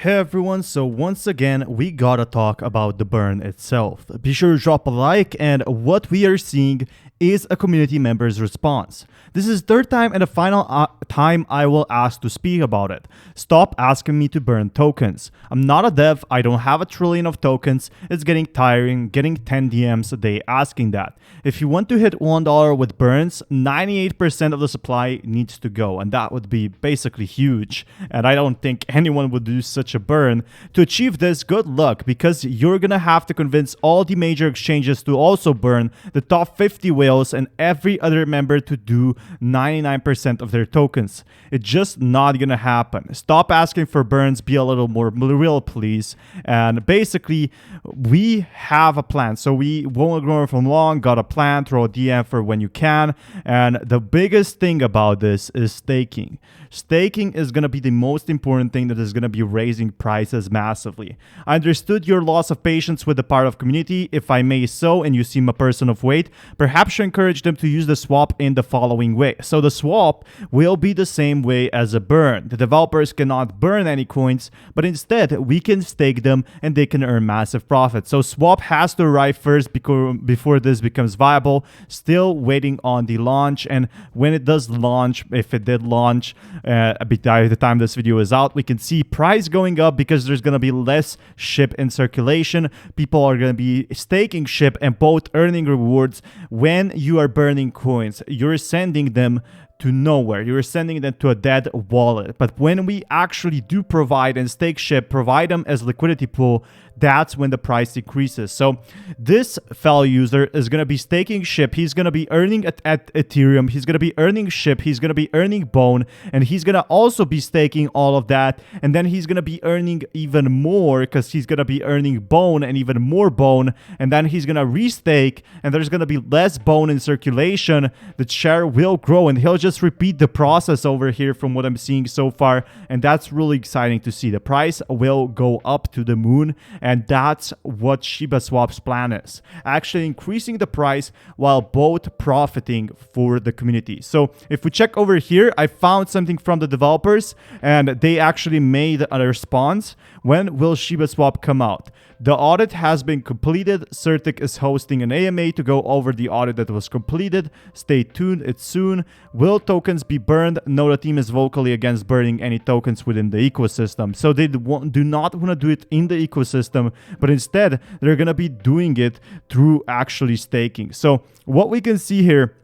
Hey everyone, so once again, we gotta talk about the burn itself. Be sure to drop a like, and what we are seeing is a community member's response. This is third time and the final time I will ask to speak about it. Stop asking me to burn tokens. I'm not a dev, I don't have a trillion of tokens. It's getting tiring, getting 10 DMs a day asking that. If you want to hit $1 with burns, 98% of the supply needs to go, and that would be basically huge. And I don't think anyone would do such a burn. To achieve this, good luck, because you're gonna have to convince all the major exchanges to also burn the top 50 whales and every other member to do 99% of their tokens. It's just not gonna happen. Stop asking for burns, be a little more real, please. And basically, we have a plan, so we won't ignore from long. Got a plan, throw a DM for when you can. And the biggest thing about this is staking. Staking is going to be the most important thing that is going to be raising prices massively. I understood your loss of patience with the part of community, if I may so, and you seem a person of weight. Perhaps you encourage them to use the swap in the following way. So the swap will be the same way as a burn. The developers cannot burn any coins, but instead we can stake them and they can earn massive profit. So swap has to arrive first before this becomes viable. Still waiting on the launch, and when it does launch, if it did launch, by the time this video is out, we can see price going up because there's going to be less SHIB in circulation. People are going to be staking SHIB and both earning rewards. When you are burning coins, you're sending them to nowhere. You're sending them to a dead wallet. But when we actually do provide and stake SHIB, provide them as liquidity pool, that's when the price increases. So this fellow user is going to be staking SHIB. He's going to be earning at Ethereum. He's going to be earning SHIB. He's going to be earning Bone. And he's going to also be staking all of that. And then he's going to be earning even more because he's going to be earning Bone and even more Bone. And then he's going to restake. And there's going to be less Bone in circulation. The share will grow. And he'll just repeat the process over here from what I'm seeing so far. And that's really exciting to see. The price will go up to the moon. And that's what ShibaSwap's plan is. Actually increasing the price while both profiting for the community. So if we check over here, I found something from the developers and they actually made a response. When will ShibaSwap come out? The audit has been completed. Certic is hosting an AMA to go over the audit that was completed. Stay tuned, it's soon. Will tokens be burned? No, the team is vocally against burning any tokens within the ecosystem. So they do not want to do it in the ecosystem, but instead they're going to be doing it through actually staking. So what we can see here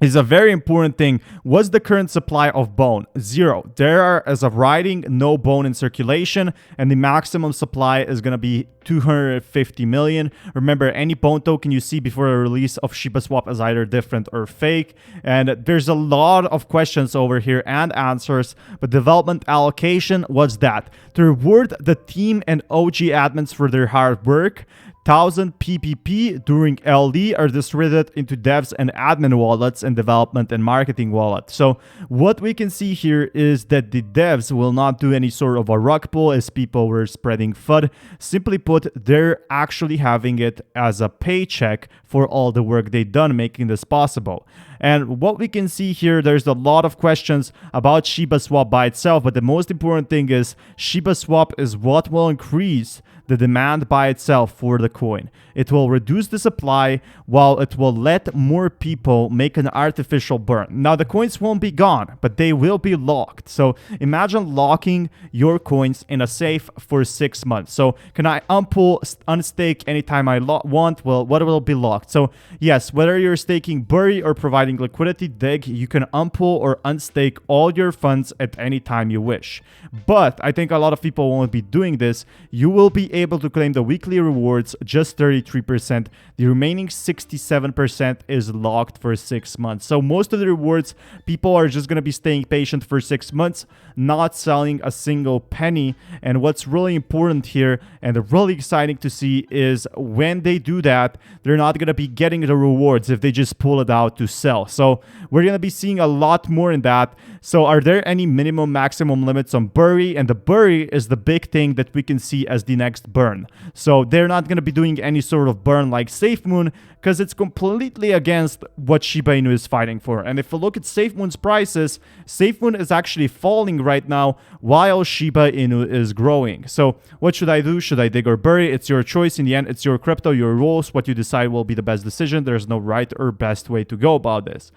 is a very important thing. What's the current supply of Bone? 0. There are, as of writing, no Bone in circulation, and the maximum supply is going to be 250 million. Remember, any Bone token you see before the release of ShibaSwap is either different or fake. And there's a lot of questions over here and answers, but development allocation, what's that? To reward the team and OG admins for their hard work. 1,000 PPP during LD are distributed into devs and admin wallets and development and marketing wallets. So what we can see here is that the devs will not do any sort of a rug pull as people were spreading FUD. Simply put, they're actually having it as a paycheck for all the work they've done making this possible. And what we can see here, there's a lot of questions about ShibaSwap by itself, but the most important thing is ShibaSwap is what will increase the demand by itself for the coin. It will reduce the supply while it will let more people make an artificial burn. Now the coins won't be gone, but they will be locked. So imagine locking your coins in a safe for 6 months. So can I unpull, unstake anytime I want? Well, what will be locked? So yes, whether you're staking Bury or providing liquidity dig, you can unpull or unstake all your funds at any time you wish. But I think a lot of people won't be doing this. You will be able to claim the weekly rewards, just 33%. The remaining 67% is locked for 6 months. So most of the rewards, people are just going to be staying patient for 6 months, not selling a single penny. And what's really important here and really exciting to see is when they do that, they're not going to be getting the rewards if they just pull it out to sell. So we're going to be seeing a lot more in that. So are there any minimum maximum limits on Bury? And the Bury is the big thing that we can see as the next burn. So they're not going to be doing any sort of burn like SafeMoon because it's completely against what Shiba Inu is fighting for. And if you look at SafeMoon's prices, SafeMoon is actually falling right now while Shiba Inu is growing. So what should I do? Should I dig or bury? It's your choice. In the end, it's your crypto, your rules. What you decide will be the best decision. There's no right or best way to go about this.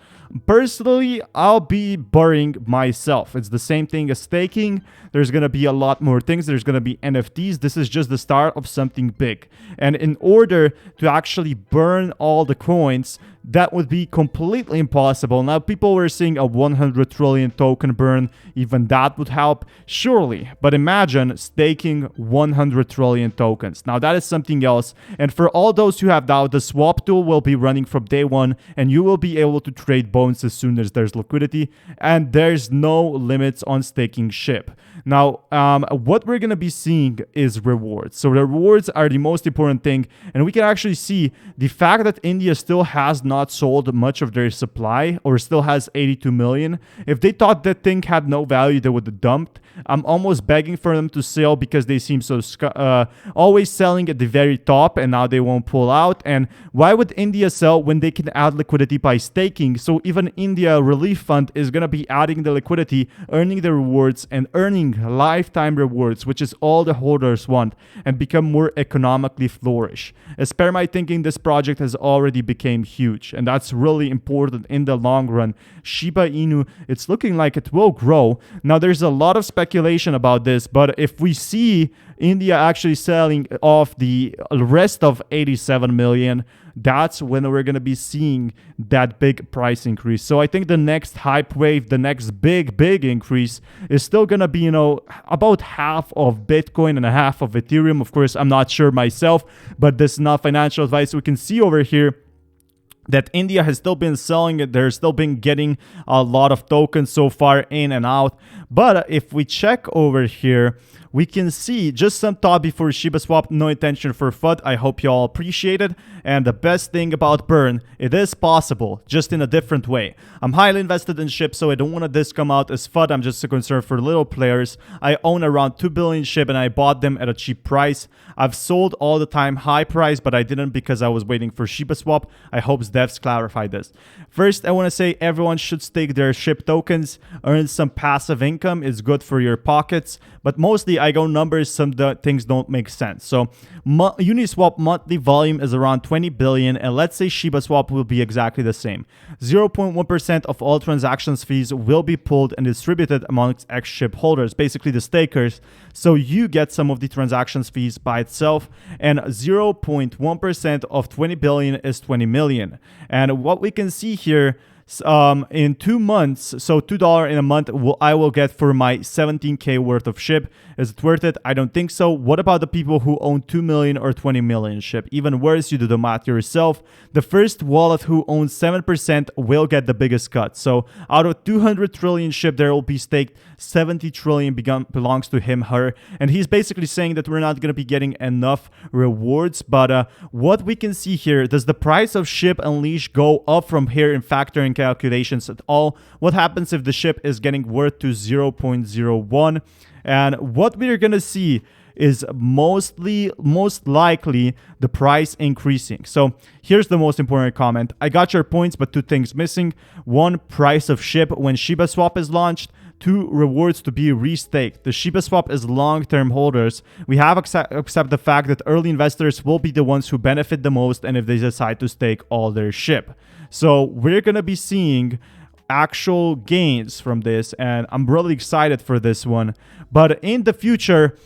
Personally, I'll be burying myself. It's the same thing as staking. There's going to be a lot more things. There's going to be NFTs. This is just the start of something big. And in order to actually burn all the coins, that would be completely impossible. Now, people were seeing a 100 trillion token burn. Even that would help, surely. But imagine staking 100 trillion tokens. Now, that is something else. And for all those who have doubt, the swap tool will be running from day one, and you will be able to trade bones as soon as there's liquidity. And there's no limits on staking SHIB. Now, what we're going to be seeing is rewards. So the rewards are the most important thing. And we can actually see the fact that India still has not sold much of their supply, or still has 82 million. If they thought that thing had no value, they would have dumped. I'm almost begging for them to sell because they seem so always selling at the very top, and now they won't pull out. And why would India sell when they can add liquidity by staking? So even India Relief Fund is going to be adding the liquidity, earning the rewards, and earning lifetime rewards, which is all the holders want, and become more economically flourish. As per my thinking, this project has already become huge, and that's really important in the long run. Shiba Inu, it's looking like it will grow. Now, there's a lot of speculation about this, but if we see India actually selling off the rest of 87 million, that's when we're going to be seeing that big price increase. So I think the next hype wave, the next big increase is still going to be, about half of Bitcoin and a half of Ethereum. Of course, I'm not sure myself, but this is not financial advice. We can see over here that India has still been selling it. They're still been getting a lot of tokens so far in and out. But if we check over here, we can see just some thought before ShibaSwap, no intention for FUD. I hope you all appreciate it. And the best thing about burn, it is possible, just in a different way. I'm highly invested in SHIB, so I don't want this come out as FUD. I'm just a concern for little players. I own around 2 billion SHIB, and I bought them at a cheap price. I've sold all the time high price, but I didn't because I was waiting for ShibaSwap. I hope devs clarify this. First, I want to say everyone should stake their SHIB tokens, earn some passive income. It's good for your pockets, but mostly I go numbers. Some things don't make sense. So Uniswap monthly volume is around 20 billion, and let's say ShibaSwap will be exactly the same. 0.1% of all transactions fees will be pulled and distributed amongst ex-SHIB holders, basically the stakers. So you get some of the transactions fees by itself, and 0.1% of 20 billion is 20 million. And what we can see here, in 2 months, so $2 in a month, I will get for my 17k worth of SHIB. Is it worth it? I don't think so. What about the people who own 2 million or 20 million SHIB? Even worse, you do the math yourself. The first wallet who owns 7% will get the biggest cut. So out of 200 trillion SHIB, there will be staked 70 trillion belongs to him, her. And he's basically saying that we're not going to be getting enough rewards. But what we can see here, does the price of SHIB Unleash go up from here in factoring calculations at all? What happens if the SHIB is getting worth to 0.01? And what we're going to see is most likely the price increasing. So here's the most important comment. I got your points, but 2 things missing. 1, price of SHIB when ShibaSwap is launched. 2, rewards to be restaked. The ShibaSwap is long-term holders. We have accept the fact that early investors will be the ones who benefit the most, and if they decide to stake all their SHIB. So we're going to be seeing actual gains from this, and I'm really excited for this one. But in the future,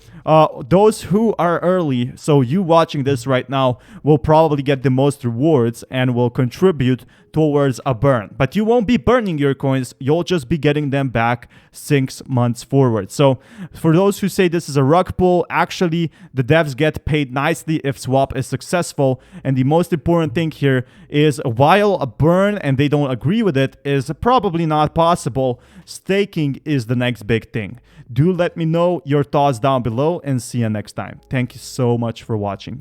those who are early, so you watching this right now, will probably get the most rewards and will contribute towards a burn. But you won't be burning your coins, you'll just be getting them back 6 months forward. So for those who say this is a rug pull, actually the devs get paid nicely if swap is successful. And the most important thing here is, while a burn and they don't agree with it is probably not possible, staking is the next big thing. Do let me know your thoughts down below, and see you next time. Thank you so much for watching.